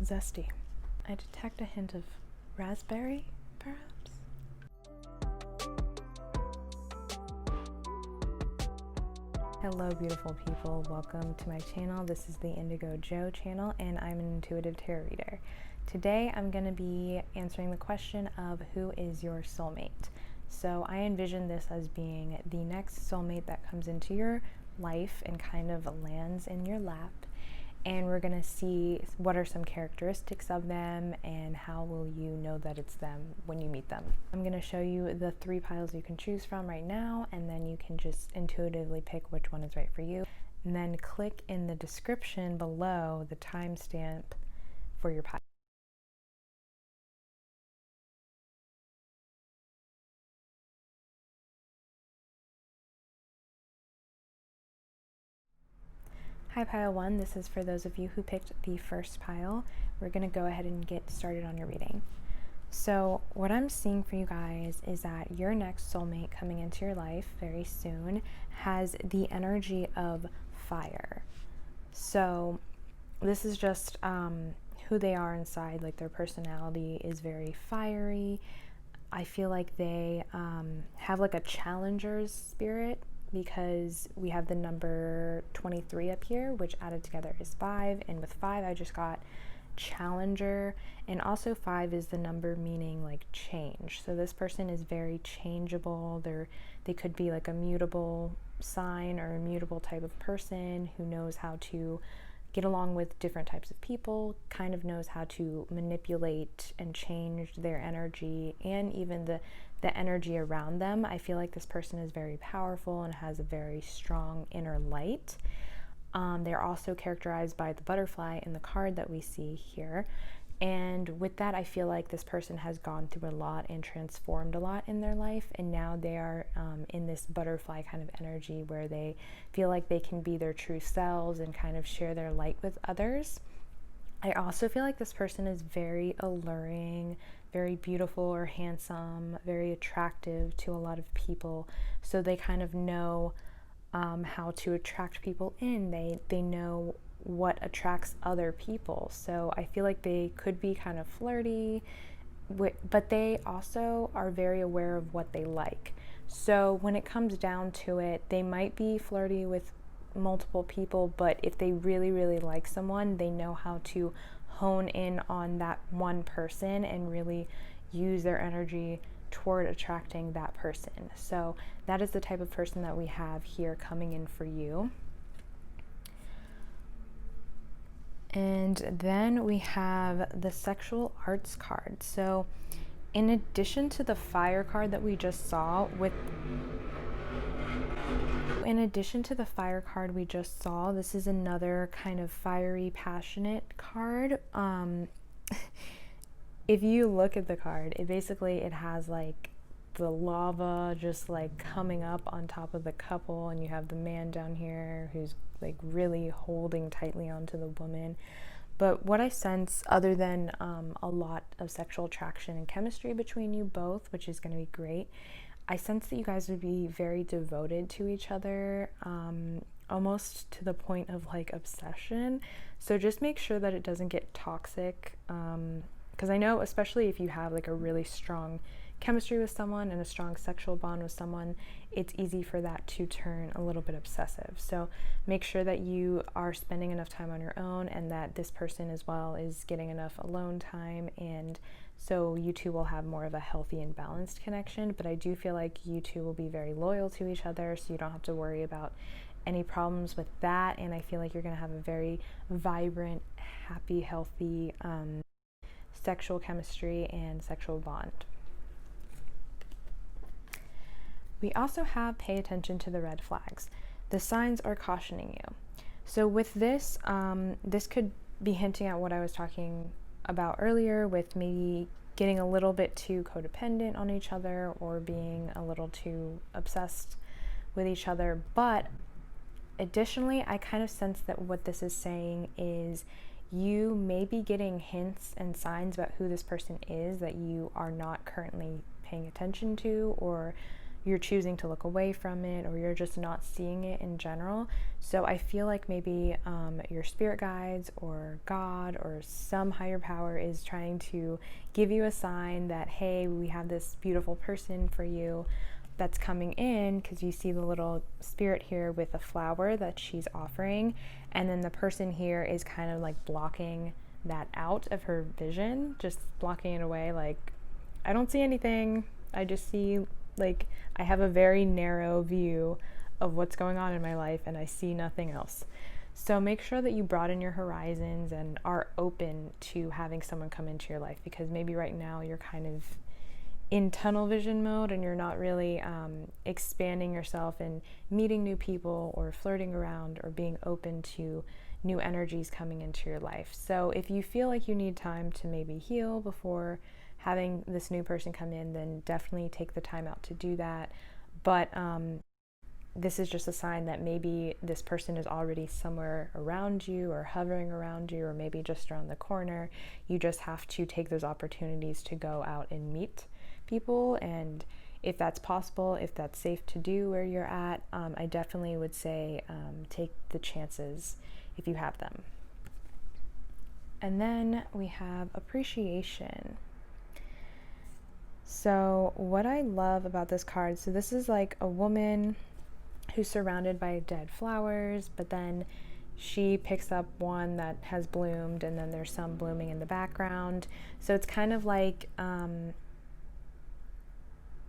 zesty. I detect a hint of raspberry, perhaps? Hello beautiful people, welcome to my channel. This is the Indigo Jo channel and I'm an intuitive tarot reader. Today I'm going to be answering the question of who is your soulmate. So I envision this as being the next soulmate that comes into your life and kind of lands in your lap. And we're going to see what are some characteristics of them and how will you know that it's them when you meet them. I'm going to show you the 3 piles you can choose from right now, and then you can just intuitively pick which one is right for you. And then click in the description below the timestamp for your pile. Hi pile 1, this is for those of you who picked the first pile. We're going to go ahead and get started on your reading. So what I'm seeing for you guys is that your next soulmate coming into your life very soon has the energy of fire. So this is just who they are inside, like their personality is very fiery. I feel like they have like a challenger's spirit, because we have the number 23 up here, which added together is 5, and with 5 I just got challenger, and also 5 is the number meaning like change. So this person is very changeable. They could be like a mutable sign or a mutable type of person who knows how to get along with different types of people, kind of knows how to manipulate and change their energy and even the energy around them. I feel like this person is very powerful and has a very strong inner light. They're also characterized by the butterfly in the card that we see here. And with that, I feel like this person has gone through a lot and transformed a lot in their life. And now they are in this butterfly kind of energy where they feel like they can be their true selves and kind of share their light with others. I also feel like this person is very alluring, very beautiful or handsome, very attractive to a lot of people. So they kind of know how to attract people in. They know what attracts other people. So I feel like they could be kind of flirty, but they also are very aware of what they like. So when it comes down to it, they might be flirty with multiple people, but if they really, really like someone, they know how to hone in on that one person and really use their energy toward attracting that person. So that is the type of person that we have here coming in for you. And then we have the sexual arts card. So in addition to the fire card that we just saw this is another kind of fiery, passionate card. If you look at the card, it has like the lava just like coming up on top of the couple, and you have the man down here who's like really holding tightly onto the woman. But what I sense, other than a lot of sexual attraction and chemistry between you both, which is going to be great, I sense that you guys would be very devoted to each other, almost to the point of like obsession. So just make sure that it doesn't get toxic, because I know, especially if you have like a really strong chemistry with someone and a strong sexual bond with someone, it's easy for that to turn a little bit obsessive. So make sure that you are spending enough time on your own and that this person as well is getting enough alone time, and so you two will have more of a healthy and balanced connection. But I do feel like you two will be very loyal to each other, so you don't have to worry about any problems with that. And I feel like you're going to have a very vibrant, happy, healthy sexual chemistry and sexual bond. We also have pay attention to the red flags. The signs are cautioning you. So with this, this could be hinting at what I was talking about earlier, with maybe getting a little bit too codependent on each other or being a little too obsessed with each other. But additionally, I kind of sense that what this is saying is you may be getting hints and signs about who this person is that you are not currently paying attention to, or you're choosing to look away from it, or you're just not seeing it in general. So I feel like maybe your spirit guides or God or some higher power is trying to give you a sign that, hey, we have this beautiful person for you that's coming in, because you see the little spirit here with a flower that she's offering, and then the person here is kind of like blocking that out of her vision, just blocking it away, like, I don't see anything, I just see, like, I have a very narrow view of what's going on in my life and I see nothing else. So make sure that you broaden your horizons and are open to having someone come into your life, because maybe right now you're kind of in tunnel vision mode and you're not really expanding yourself and meeting new people or flirting around or being open to new energies coming into your life. So if you feel like you need time to maybe heal before having this new person come in, then definitely take the time out to do that. But this is just a sign that maybe this person is already somewhere around you or hovering around you, or maybe just around the corner. You just have to take those opportunities to go out and meet people, and if that's possible, if that's safe to do where you're at, I definitely would say take the chances if you have them. And then we have appreciation. So what I love about this card, so this is like a woman who's surrounded by dead flowers, but then she picks up one that has bloomed, and then there's some blooming in the background. So it's kind of like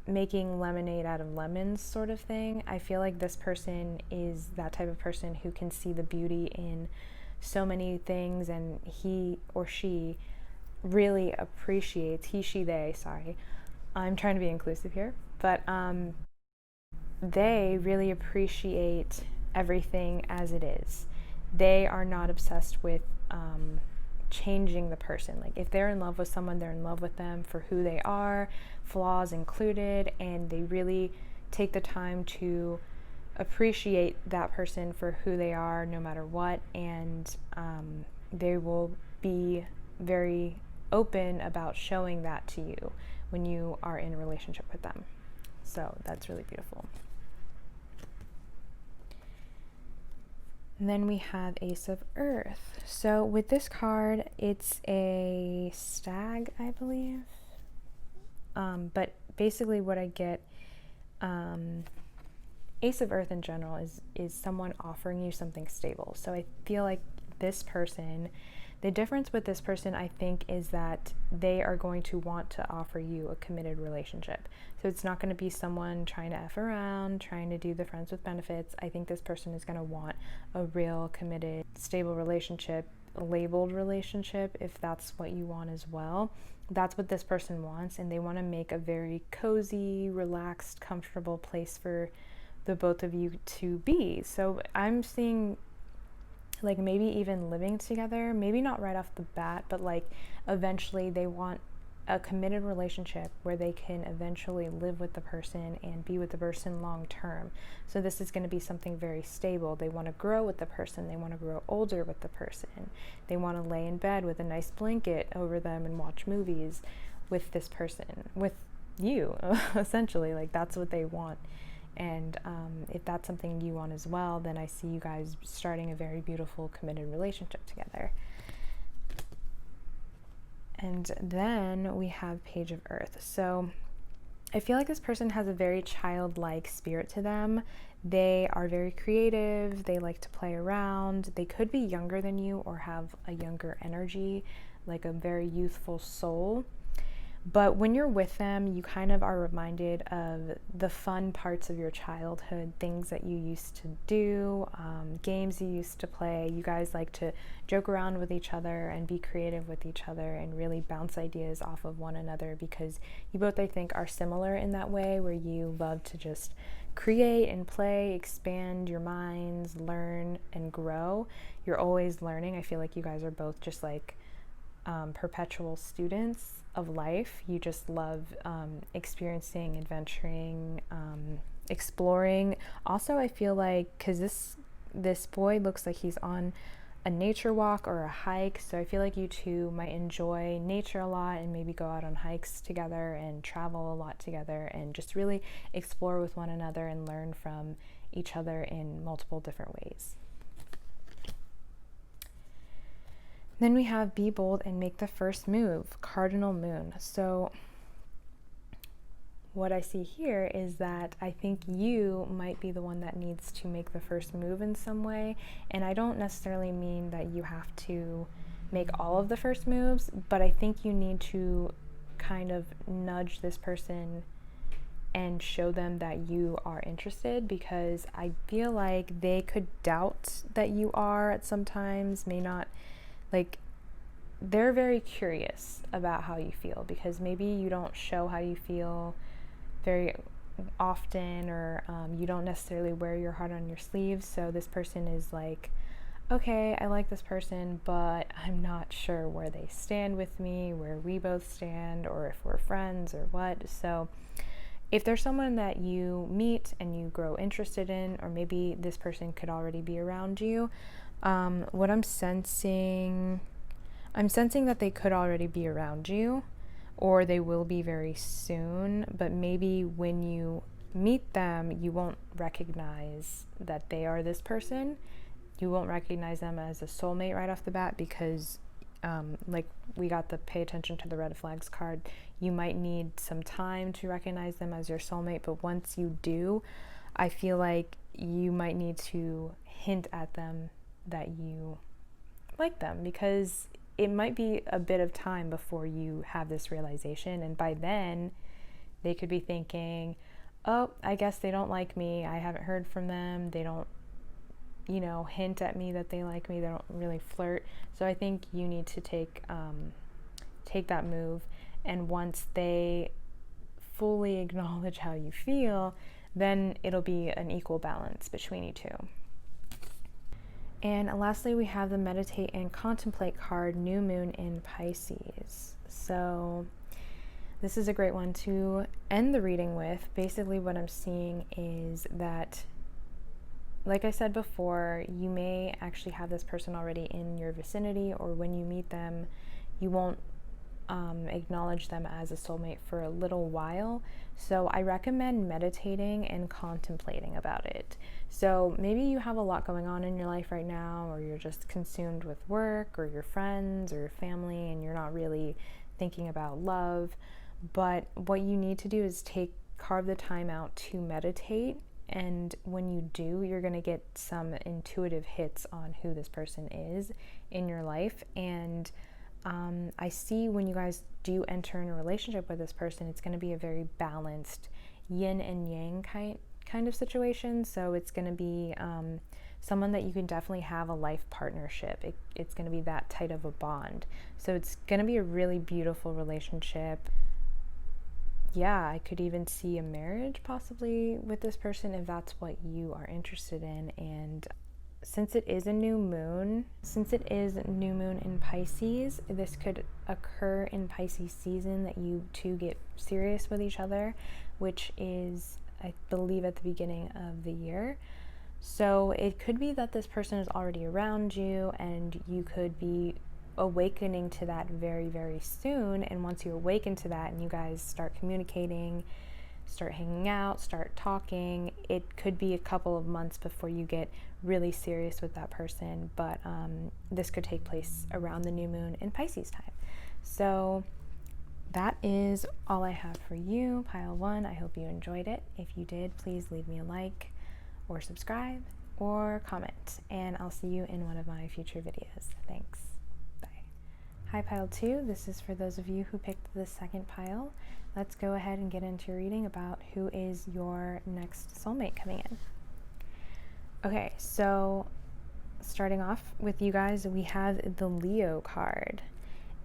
making lemonade out of lemons sort of thing. I feel like this person is that type of person who can see the beauty in so many things, and he or she really appreciates, he, she, they, sorry, I'm trying to be inclusive here, but they really appreciate everything as it is. They are not obsessed with changing the person. Like, if they're in love with someone, they're in love with them for who they are, flaws included, and they really take the time to appreciate that person for who they are no matter what, and they will be very open about showing that to you when you are in a relationship with them. So that's really beautiful. And then we have Ace of Earth. So with this card, it's a stag, I believe. But basically what I get, Ace of Earth in general is someone offering you something stable. So I feel like this person, the difference with this person, I think, is that they are going to want to offer you a committed relationship. So it's not going to be someone trying to F around, trying to do the friends with benefits. I think this person is going to want a real committed, stable relationship, a labeled relationship, if that's what you want as well. That's what this person wants, and they want to make a very cozy, relaxed, comfortable place for the both of you to be. So I'm seeing, like, maybe even living together, maybe not right off the bat, but like eventually they want a committed relationship where they can eventually live with the person and be with the person long term. So this is going to be something very stable. They want to grow with the person. They want to grow older with the person. They want to lay in bed with a nice blanket over them and watch movies with this person, with you, essentially. Like, that's what they want. And if that's something you want as well, then I see you guys starting a very beautiful, committed relationship together. And then we have Page of Earth. So I feel like this person has a very childlike spirit to them. They are very creative. They like to play around. They could be younger than you or have a younger energy, like a very youthful soul. But when you're with them, you kind of are reminded of the fun parts of your childhood, things that you used to do, games you used to play. You guys like to joke around with each other and be creative with each other and really bounce ideas off of one another, because you both, I think, are similar in that way, where you love to just create and play, expand your minds, learn and grow. You're always learning. I feel like you guys are both just like perpetual students of life. You just love experiencing, adventuring, exploring. Also, I feel like, because this boy looks like he's on a nature walk or a hike. So I feel like you two might enjoy nature a lot and maybe go out on hikes together and travel a lot together and just really explore with one another and learn from each other in multiple different ways. Then we have be bold and make the first move, cardinal moon. So what I see here is that I think you might be the one that needs to make the first move in some way. And I don't necessarily mean that you have to make all of the first moves, but I think you need to kind of nudge this person and show them that you are interested, because I feel like they could doubt that you are at sometimes, may not, like, they're very curious about how you feel because maybe you don't show how you feel very often, or you don't necessarily wear your heart on your sleeve. So this person is like, okay, I like this person, but I'm not sure where they stand with me, where we both stand, or if we're friends or what. So if there's someone that you meet and you grow interested in, or maybe this person could already be around you, what I'm sensing that they could already be around you, or they will be very soon, but maybe when you meet them, you won't recognize that they are this person. You won't recognize them as a soulmate right off the bat because, like we got the pay attention to the red flags card, you might need some time to recognize them as your soulmate, but once you do, I feel like you might need to hint at them that you like them, because it might be a bit of time before you have this realization, and by then they could be thinking, oh, I guess they don't like me, I haven't heard from them, they don't, hint at me that they like me, they don't really flirt. So I think you need to take that move, and once they fully acknowledge how you feel, then it'll be an equal balance between you two. And lastly, we have the meditate and contemplate card, new moon in Pisces. So this is a great one to end the reading with. Basically what I'm seeing is that, like I said before, you may actually have this person already in your vicinity, or when you meet them, you won't acknowledge them as a soulmate for a little while. So I recommend meditating and contemplating about it. So maybe you have a lot going on in your life right now, or you're just consumed with work or your friends or your family, and you're not really thinking about love. But what you need to do is carve the time out to meditate. And when you do, you're going to get some intuitive hits on who this person is in your life. And I see when you guys do enter in a relationship with this person, it's going to be a very balanced yin and yang kind of situation. So it's going to be someone that you can definitely have a life partnership. It's going to be that tight of a bond. So it's going to be a really beautiful relationship. Yeah, I could even see a marriage possibly with this person if that's what you are interested in. And since it is new moon in Pisces, this could occur in Pisces season that you two get serious with each other, which is, I believe, at the beginning of the year. So it could be that this person is already around you, and you could be awakening to that very, very soon. And once you awaken to that and you guys start communicating, start hanging out, start talking, it could be a couple of months before you get really serious with that person. But this could take place around the new moon in Pisces time. So that is all I have for you, pile 1. I hope you enjoyed it. If you did, please leave me a like or subscribe or comment, and I'll see you in one of my future videos. Thanks. Bye. Hi, pile 2. This is for those of you who picked the second pile. Let's go ahead and get into reading about who is your next soulmate coming in. Okay, so starting off with you guys, we have the Leo card.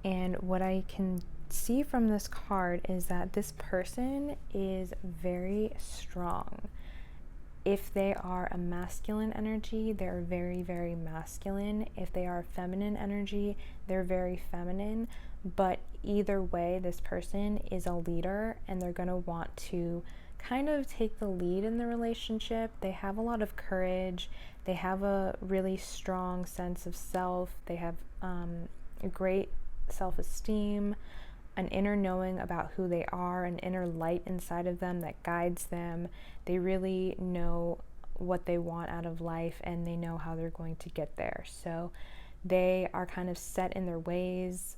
And what I can see from this card is that this person is very strong. If they are a masculine energy, they're very, very masculine. If they are feminine energy, they're very feminine. But either way, this person is a leader, and they're going to want to kind of take the lead in the relationship. They have a lot of courage. They have a really strong sense of self. They have a great self-esteem, an inner knowing about who they are, an inner light inside of them that guides them. They really know what they want out of life, and they know how they're going to get there. So they are kind of set in their ways.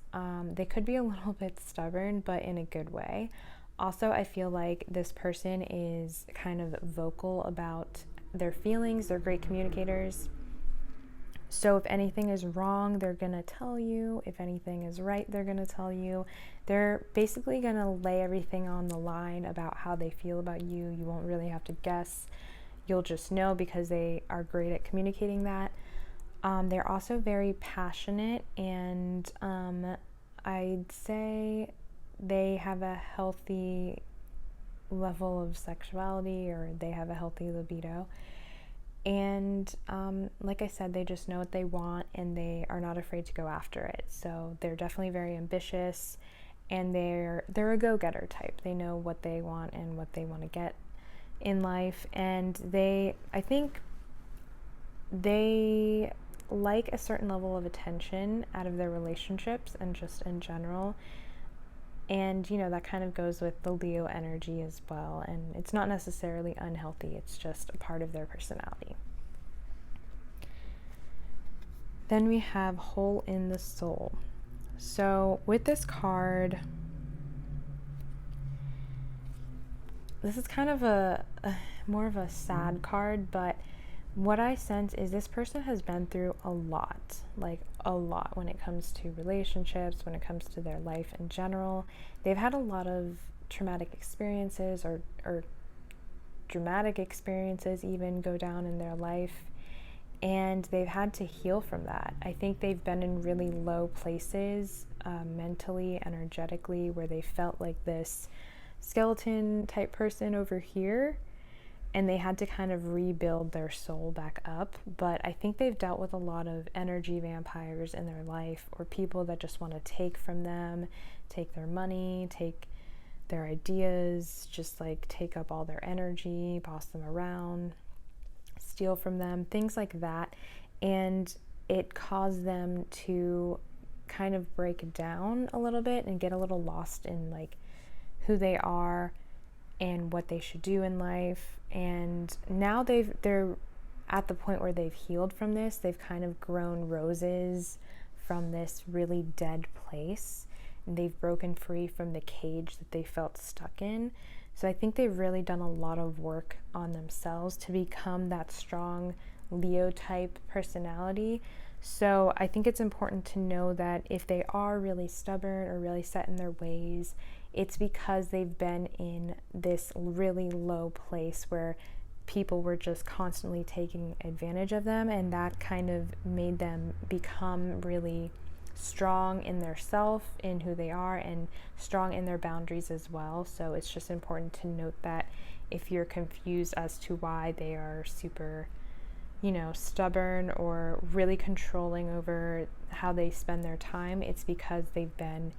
They could be a little bit stubborn, but in a good way. Also, I feel like this person is kind of vocal about their feelings. They're great communicators. So if anything is wrong, they're going to tell you. If anything is right, they're going to tell you. They're basically going to lay everything on the line about how they feel about you. You won't really have to guess. You'll just know because they are great at communicating that. They're also very passionate, and I'd say they have a healthy level of sexuality, or they have a healthy libido. And like I said, they just know what they want, and they are not afraid to go after it. So they're definitely very ambitious, and they're a go-getter type. They know what they want and what they want to get in life, and I think they like a certain level of attention out of their relationships and just in general. And that kind of goes with the Leo energy as well, and it's not necessarily unhealthy, it's just a part of their personality. Then we have Hole in the Soul. So with this card, this is kind of a more of a sad card, but what I sense is this person has been through a lot, like a lot, when it comes to relationships, when it comes to their life in general. They've had a lot of traumatic experiences or dramatic experiences even go down in their life, and they've had to heal from that. I think they've been in really low places, mentally, energetically, where they felt like this skeleton type person over here, and they had to kind of rebuild their soul back up. But I think they've dealt with a lot of energy vampires in their life, or people that just want to take from them, take their money, take their ideas, just like take up all their energy, boss them around, steal from them, things like that. And it caused them to kind of break down a little bit and get a little lost in like who they are and what they should do in life. And now they're at the point where they've healed from this. They've kind of grown roses from this really dead place, and they've broken free from the cage that they felt stuck in. So I think they've really done a lot of work on themselves to become that strong Leo type personality. So I think it's important to know that if they are really stubborn or really set in their ways, it's because they've been in this really low place where people were just constantly taking advantage of them, and that kind of made them become really strong in their self, in who they are, and strong in their boundaries as well. So it's just important to note that if you're confused as to why they are super, stubborn or really controlling over how they spend their time, it's because they've been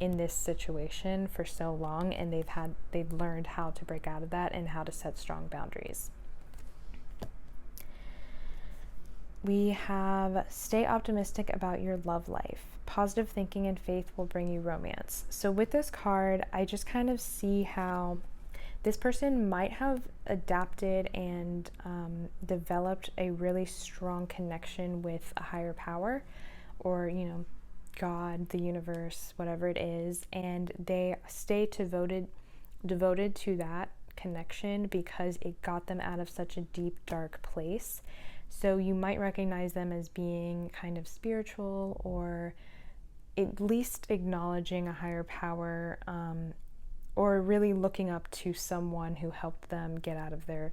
in this situation for so long, and they've learned how to break out of that and how to set strong boundaries. We have stay optimistic about your love life. Positive thinking and faith will bring you romance. So with this card, I just kind of see how this person might have adapted and developed a really strong connection with a higher power, or, God, the universe, whatever it is, and they stay devoted to that connection because it got them out of such a deep, dark place. So you might recognize them as being kind of spiritual, or at least acknowledging a higher power, or really looking up to someone who helped them get out of their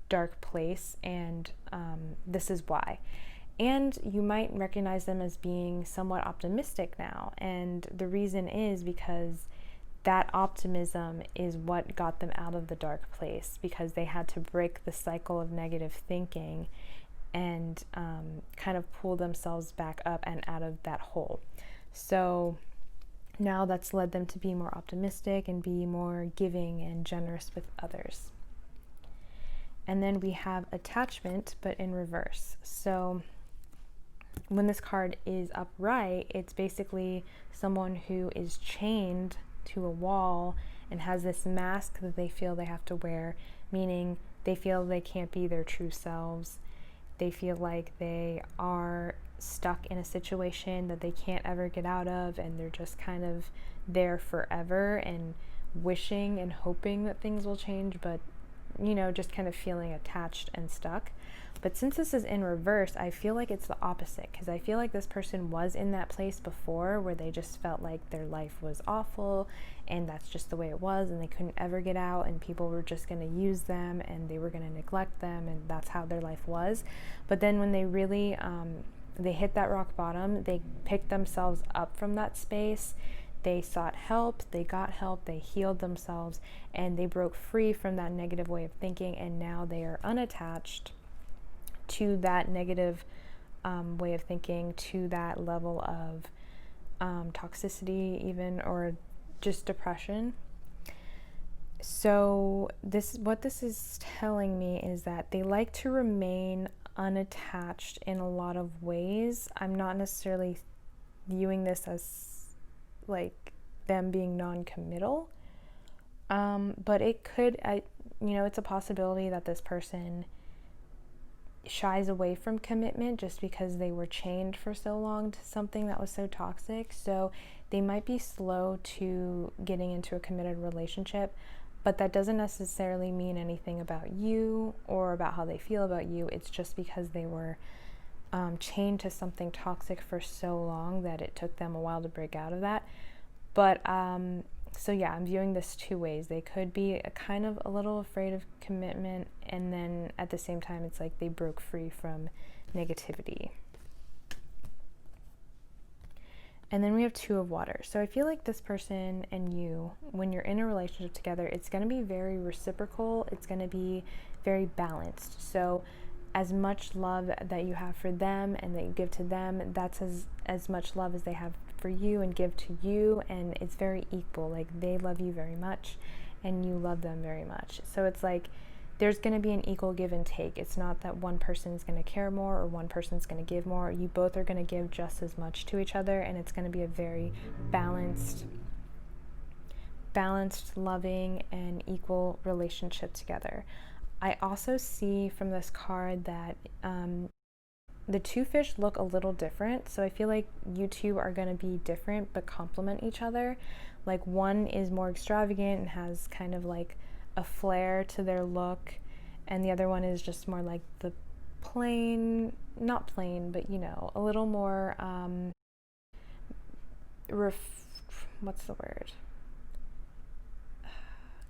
dark place, and this is why. And you might recognize them as being somewhat optimistic now, and the reason is because that optimism is what got them out of the dark place, because they had to break the cycle of negative thinking and kind of pull themselves back up and out of that hole. So now that's led them to be more optimistic and be more giving and generous with others. And then we have attachment, but in reverse. So when this card is upright, it's basically someone who is chained to a wall and has this mask that they feel they have to wear, meaning they feel they can't be their true selves. They feel like they are stuck in a situation that they can't ever get out of, and they're just kind of there forever and wishing and hoping that things will change, but just kind of feeling attached and stuck. But since this is in reverse, I feel like it's the opposite, because I feel like this person was in that place before where they just felt like their life was awful and that's just the way it was, and they couldn't ever get out, and people were just going to use them and they were going to neglect them, and that's how their life was. But then when they really they hit that rock bottom, they picked themselves up from that space. They sought help, they got help, they healed themselves, and they broke free from that negative way of thinking, and now they are unattached to that negative way of thinking, to that level of toxicity even, or just depression. So what this is telling me is that they like to remain unattached in a lot of ways. I'm not necessarily viewing this as like them being non-committal, but it could, it's a possibility that this person shies away from commitment just because they were chained for so long to something that was so toxic. So they might be slow to getting into a committed relationship, but that doesn't necessarily mean anything about you or about how they feel about you. It's just because they were chained to something toxic for so long that it took them a while to break out of that. But so yeah, I'm viewing this two ways. They could be kind of a little afraid of commitment, and then at the same time it's like they broke free from negativity. And then we have Two of Water. So I feel like this person and you, when you're in a relationship together, it's going to be very reciprocal. It's going to be very balanced. So as much love that you have for them and that you give to them, that's as much love as they have for you and give to you, and it's very equal. Like they love you very much and you love them very much. So it's like there's going to be an equal give and take. It's not that one person's going to care more or one person's going to give more. You both are going to give just as much to each other, and it's going to be a very balanced, loving, and equal relationship together. I also see from this card that the two fish look a little different. So I feel like you two are going to be different but complement each other. Like one is more extravagant and has kind of like a flair to their look, and the other one is just more like the plain, not plain, but a little more what's the word?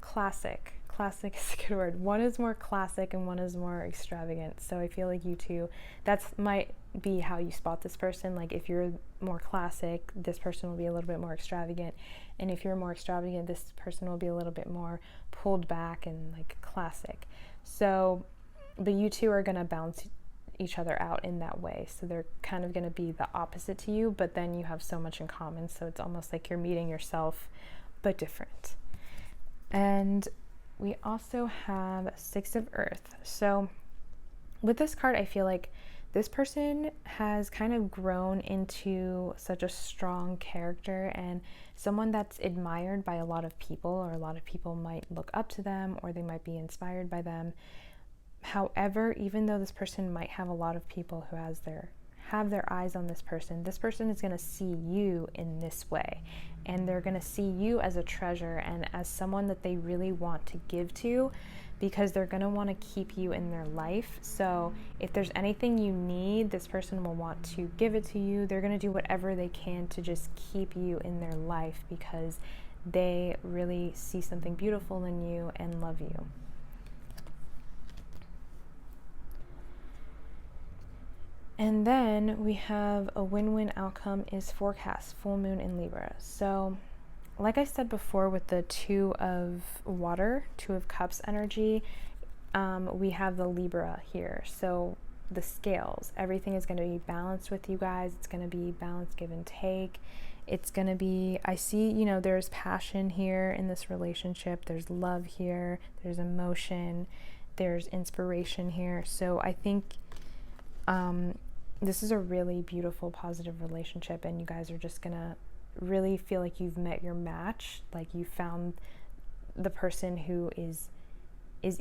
Classic is a good word. One is more classic and one is more extravagant. So I feel like you two, that might be how you spot this person. Like if you're more classic, this person will be a little bit more extravagant, and if you're more extravagant, this person will be a little bit more pulled back and like classic. So but you two are going to balance each other out in that way. So they're kind of going to be the opposite to you, but then you have so much in common, so it's almost like you're meeting yourself but different. And we also have Six of Earth. So with this card, I feel like this person has kind of grown into such a strong character and someone that's admired by a lot of people, or a lot of people might look up to them, or they might be inspired by them. However, even though this person might have a lot of people who have their eyes on this person is going to see you in this way, and they're going to see you as a treasure and as someone that they really want to give to, because they're going to want to keep you in their life. So if there's anything you need, this person will want to give it to you. They're going to do whatever they can to just keep you in their life because they really see something beautiful in you and love you. And then we have a win-win outcome is forecast, full moon in Libra. So like I said before with the Two of Water, Two of Cups energy, we have the Libra here. So the scales, everything is going to be balanced with you guys. It's going to be balanced, give and take. It's going to be, I see, you know, there's passion here in this relationship. There's love here. There's emotion. There's inspiration here. So I think this is a really beautiful, positive relationship, and you guys are just going to really feel like you've met your match, like you found the person who is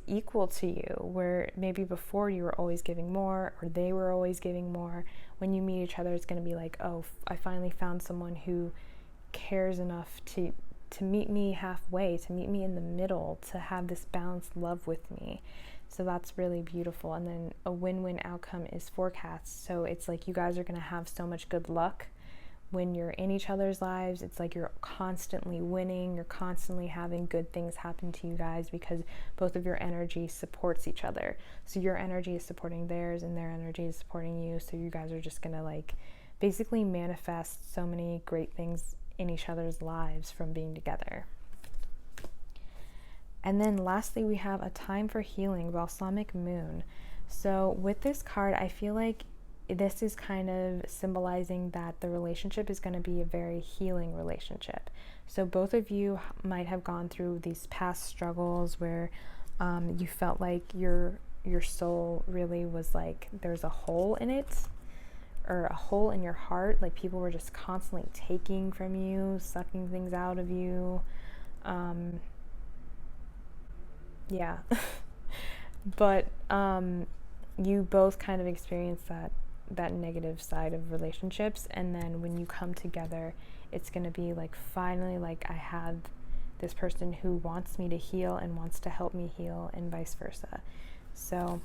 equal to you, where maybe before you were always giving more or they were always giving more. When you meet each other, it's going to be like, oh, I finally found someone who cares enough to meet me halfway, to meet me in the middle, to have this balanced love with me. So that's really beautiful. And then a win-win outcome is forecast. So it's like you guys are going to have so much good luck when you're in each other's lives. It's like you're constantly winning, you're constantly having good things happen to you guys because both of your energy supports each other. So your energy is supporting theirs and their energy is supporting you. So you guys are just gonna like basically manifest so many great things in each other's lives from being together. And then lastly, we have a time for healing, balsamic moon. So with this card, I feel like this is kind of symbolizing that the relationship is going to be a very healing relationship. So both of you might have gone through these past struggles where you felt like your soul really was like there's a hole in it, or a hole in your heart, like people were just constantly taking from you, sucking things out of you. Yeah. But you both kind of experienced that negative side of relationships, and then when you come together, it's going to be like finally, like I have this person who wants me to heal and wants to help me heal, and vice versa. So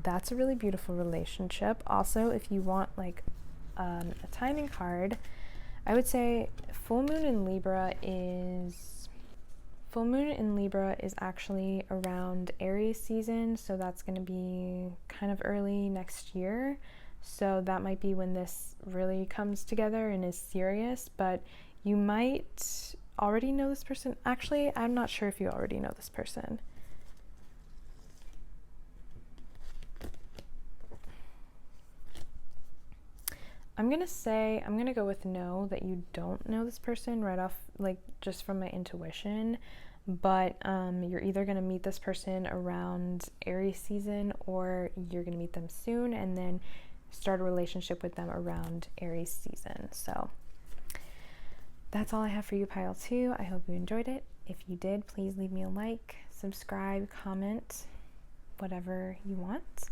that's a really beautiful relationship. Also, if you want like a timing card, I would say full moon in Libra is actually around Aries season, so that's going to be kind of early next year. So that might be when this really comes together and is serious, but you might already know this person. Actually, I'm not sure if you already know this person. I'm going to go with no, that you don't know this person right off, like just from my intuition. But you're either going to meet this person around Aries season, or you're going to meet them soon and then start a relationship with them around Aries season. So that's all I have for you, pile 2. I hope you enjoyed it. If you did, please leave me a like, subscribe, comment, whatever you want.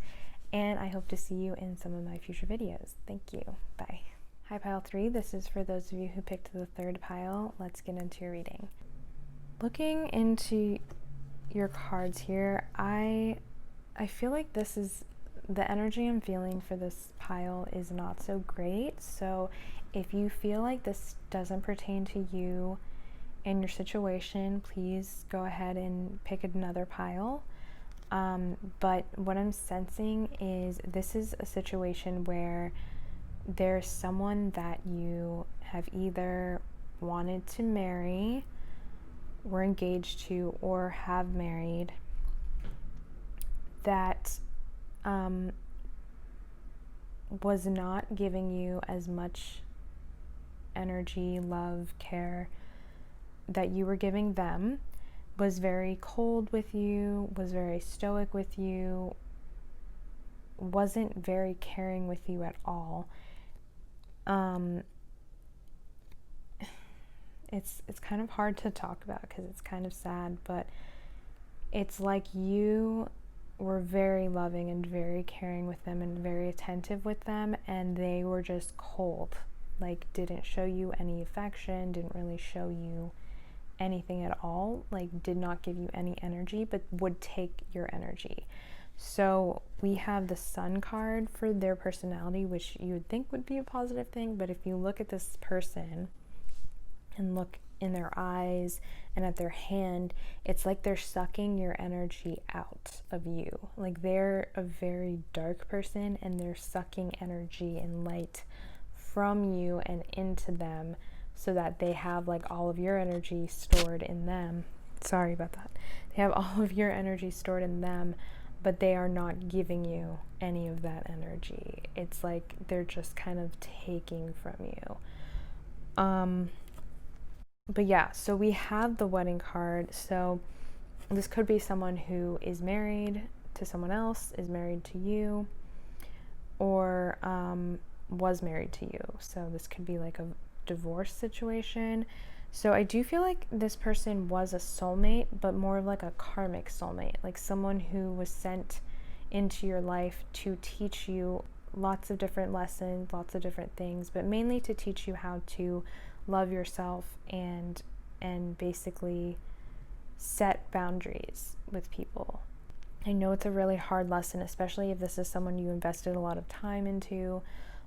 And I hope to see you in some of my future videos. Thank you. Bye. Hi, pile 3. This is for those of you who picked the 3rd pile. Let's get into your reading. Looking into your cards here, I feel like this is the energy I'm feeling for this pile is not so great. So if you feel like this doesn't pertain to you and your situation, please go ahead and pick another pile. But what I'm sensing is this is a situation where there's someone that you have either wanted to marry, were engaged to, or have married, that was not giving you as much energy, love, care that you were giving them, was very cold with you, was very stoic with you, wasn't very caring with you at all. It's kind of hard to talk about because it's kind of sad, but it's like you were very loving and very caring with them and very attentive with them, and they were just cold, like didn't show you any affection, didn't really show you anything at all, like did not give you any energy, but would take your energy. So we have the Sun card for their personality, which you would think would be a positive thing, but if you look at this person and look in their eyes and at their hand, it's like they're sucking your energy out of you. Like they're a very dark person and they're sucking energy and light from you and into them, so that they have like all of your energy stored in them. Sorry about that. They have all of your energy stored in them, but they are not giving you any of that energy. It's like they're just kind of taking from you. But yeah, so we have the wedding card. So this could be someone who is married to someone else, is married to you, or was married to you. So this could be like a divorce situation. So I do feel like this person was a soulmate, but more of like a karmic soulmate, like someone who was sent into your life to teach you lots of different lessons, lots of different things, but mainly to teach you how to love yourself and basically set boundaries with people. I know it's a really hard lesson, especially if this is someone you invested a lot of time into,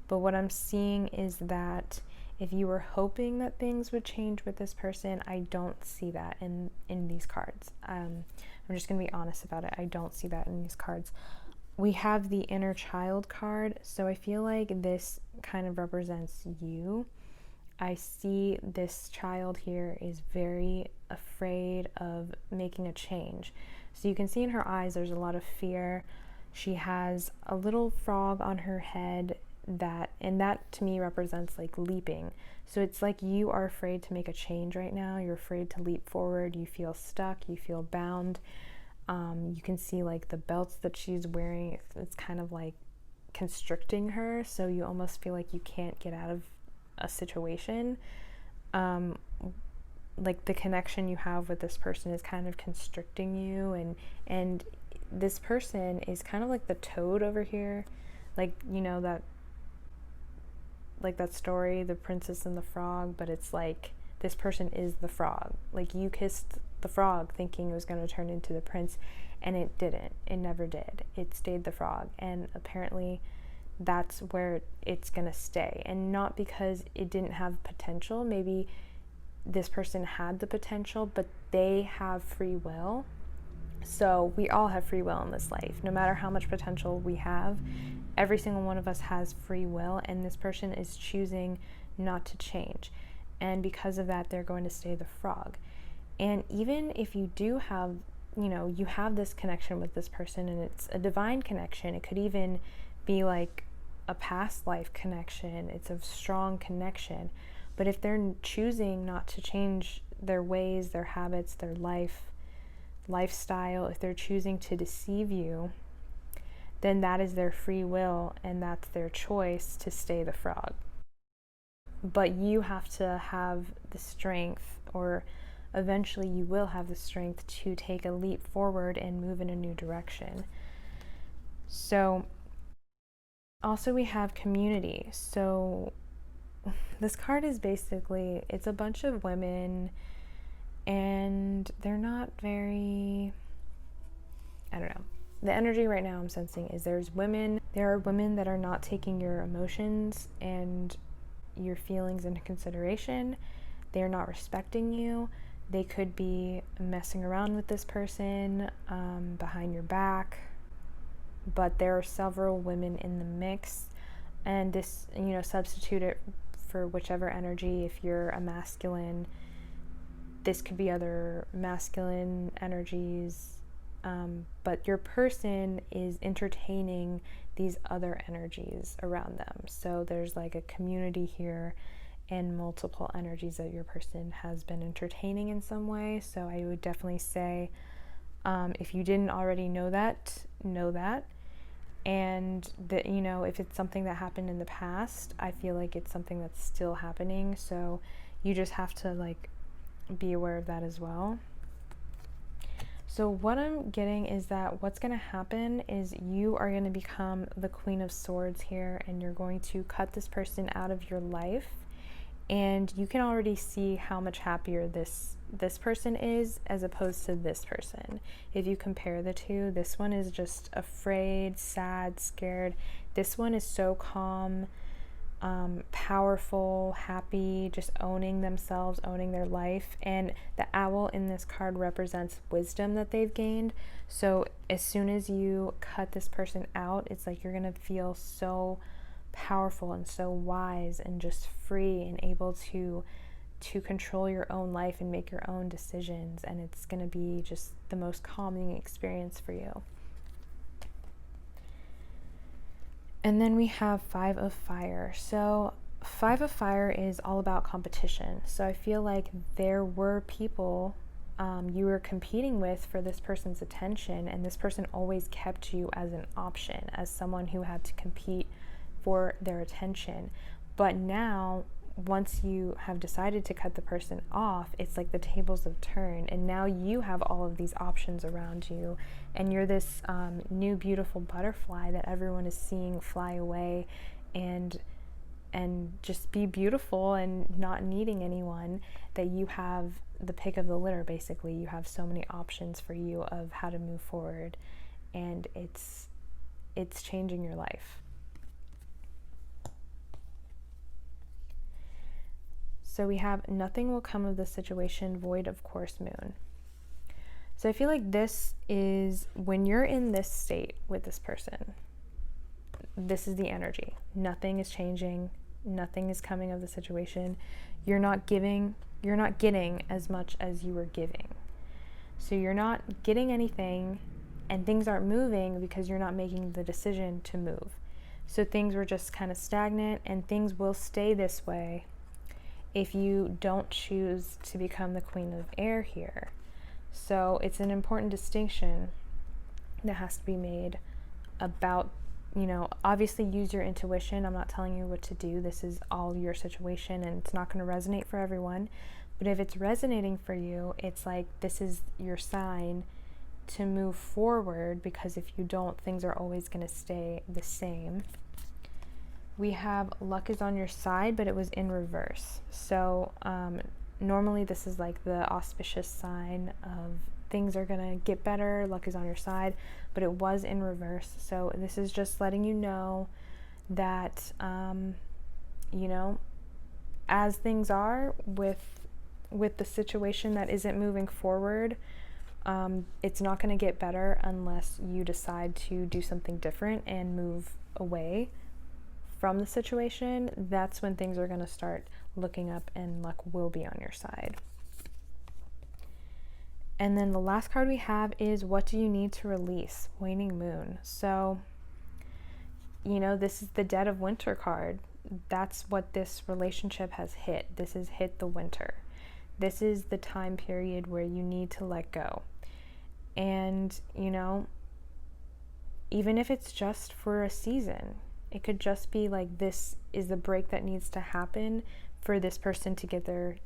but what I'm seeing is that if you were hoping that things would change with this person, I don't see that in these cards. I'm just going to be honest about it. I don't see that in these cards. We have the inner child card, so I feel like this kind of represents you. I see this child here is very afraid of making a change. So you can see in her eyes there's a lot of fear. She has a little frog on her head and that to me represents like leaping. So it's like you are afraid to make a change right now. You're afraid to leap forward. You feel stuck. You feel bound. You can see like the belts that she's wearing. It's kind of like constricting her. So you almost feel like you can't get out of a situation. Like the connection you have with this person is kind of constricting you, and this person is kind of like the toad over here, like, you know, that story, The Princess and the Frog, but it's like this person is the frog. Like you kissed the frog thinking it was going to turn into the prince, and it didn't. It never did. It stayed the frog, and apparently that's where it's going to stay. And not because it didn't have potential. Maybe this person had the potential, but they have free will. So we all have free will in this life. No matter how much potential we have, every single one of us has free will, and this person is choosing not to change. And because of that, they're going to stay the frog. And even if you do have, you know, you have this connection with this person and it's a divine connection, it could even be like a past life connection. It's a strong connection. But if they're choosing not to change their ways, their habits, their lifestyle, if they're choosing to deceive you, then that is their free will and that's their choice to stay the frog. But you have to have the strength, or eventually you will have the strength to take a leap forward and move in a new direction. So also we have community. So this card is basically, it's a bunch of women and they're not very, I don't know. The energy right now I'm sensing is there are women that are not taking your emotions and your feelings into consideration. They're not respecting you. They could be messing around with this person behind your back, but there are several women in the mix, and this, you know, substitute it for whichever energy. If you're a masculine, this could be other masculine energies, but your person is entertaining these other energies around them. So there's like a community here and multiple energies that your person has been entertaining in some way. So I would definitely say, if you didn't already know that, and that, you know, if it's something that happened in the past, I feel like it's something that's still happening. So you just have to like be aware of that as well. So what I'm getting is that what's going to happen is you are going to become the Queen of Swords here, and you're going to cut this person out of your life. And you can already see how much happier this person is as opposed to this person. If you compare the two, this one is just afraid, sad, scared. This one is so calm, powerful, happy, just owning themselves, owning their life. And the owl in this card represents wisdom that they've gained. So as soon as you cut this person out, it's like you're gonna feel so powerful and so wise and just free and able to control your own life and make your own decisions, and it's going to be just the most calming experience for you. And then we have 5 of Fire. So Five of Fire is all about competition. So I feel like there were people you were competing with for this person's attention, and this person always kept you as an option, as someone who had to compete for their attention. But now, once you have decided to cut the person off, it's like the tables have turned, and now you have all of these options around you, and you're this new beautiful butterfly that everyone is seeing fly away and just be beautiful and not needing anyone, that you have the pick of the litter. Basically, you have so many options for you of how to move forward, and it's changing your life. So we have nothing will come of this situation, void of course moon. So I feel like this is when you're in this state with this person, this is the energy. Nothing is changing. Nothing is coming of the situation. You're not getting as much as you were giving. So you're not getting anything, and things aren't moving because you're not making the decision to move. So things were just kind of stagnant, and things will stay this way if you don't choose to become the Queen of Air here. So it's an important distinction that has to be made about, obviously use your intuition. I'm not telling you what to do. This is all your situation, and it's not going to resonate for everyone. But if it's resonating for you, it's like this is your sign to move forward, because if you don't, things are always going to stay the same. We have luck is on your side, but it was in reverse. So normally this is like the auspicious sign of things are going to get better, luck is on your side, but it was in reverse. So this is just letting you know that, as things are with the situation that isn't moving forward, it's not going to get better unless you decide to do something different and move away from the situation. That's when things are going to start looking up and luck will be on your side. And then the last card we have is what do you need to release? Waning moon. So, this is the dead of winter card. That's what this relationship has hit. This has hit the winter. This is the time period where you need to let go. And, even if it's just for a season, it could just be like this is the break that needs to happen for this person to get their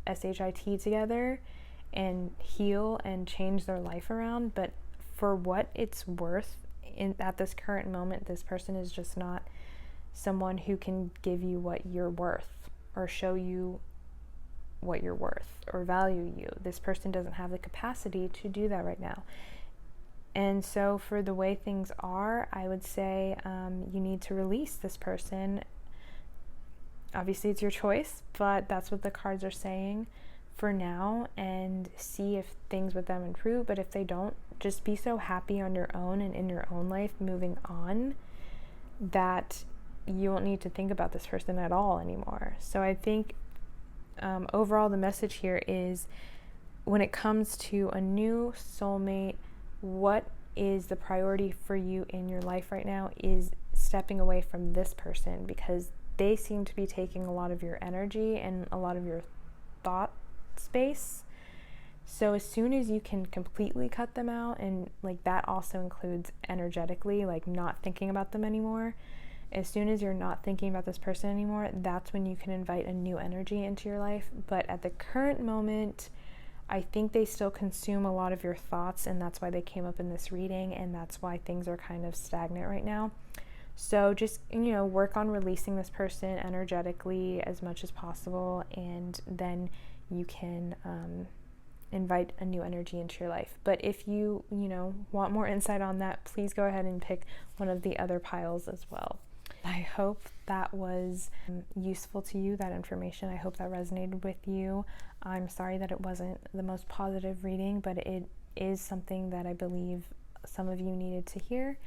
SHIT together and heal and change their life around. But for what it's worth, at this current moment, this person is just not someone who can give you what you're worth or show you what you're worth or value you. This person doesn't have the capacity to do that right now. And so for the way things are, I would say you need to release this person. Obviously it's your choice, but that's what the cards are saying for now, and see if things with them improve. But if they don't, just be so happy on your own and in your own life moving on that you won't need to think about this person at all anymore. So I think overall the message here is, when it comes to a new soulmate, what is the priority for you in your life right now is stepping away from this person, because they seem to be taking a lot of your energy and a lot of your thought space. So as soon as you can completely cut them out, and like that also includes energetically, like not thinking about them anymore, as soon as you're not thinking about this person anymore, that's when you can invite a new energy into your life. But at the current moment, I think they still consume a lot of your thoughts, and that's why they came up in this reading, and that's why things are kind of stagnant right now. So just, work on releasing this person energetically as much as possible, and then you can invite a new energy into your life. But if you, want more insight on that, please go ahead and pick one of the other piles as well. I hope that was useful to you, that information. I hope that resonated with you. I'm sorry that it wasn't the most positive reading, but it is something that I believe some of you needed to hear.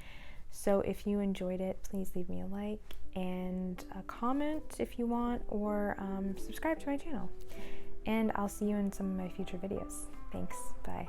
So if you enjoyed it, please leave me a like and a comment if you want, or subscribe to my channel. And I'll see you in some of my future videos. Thanks. Bye.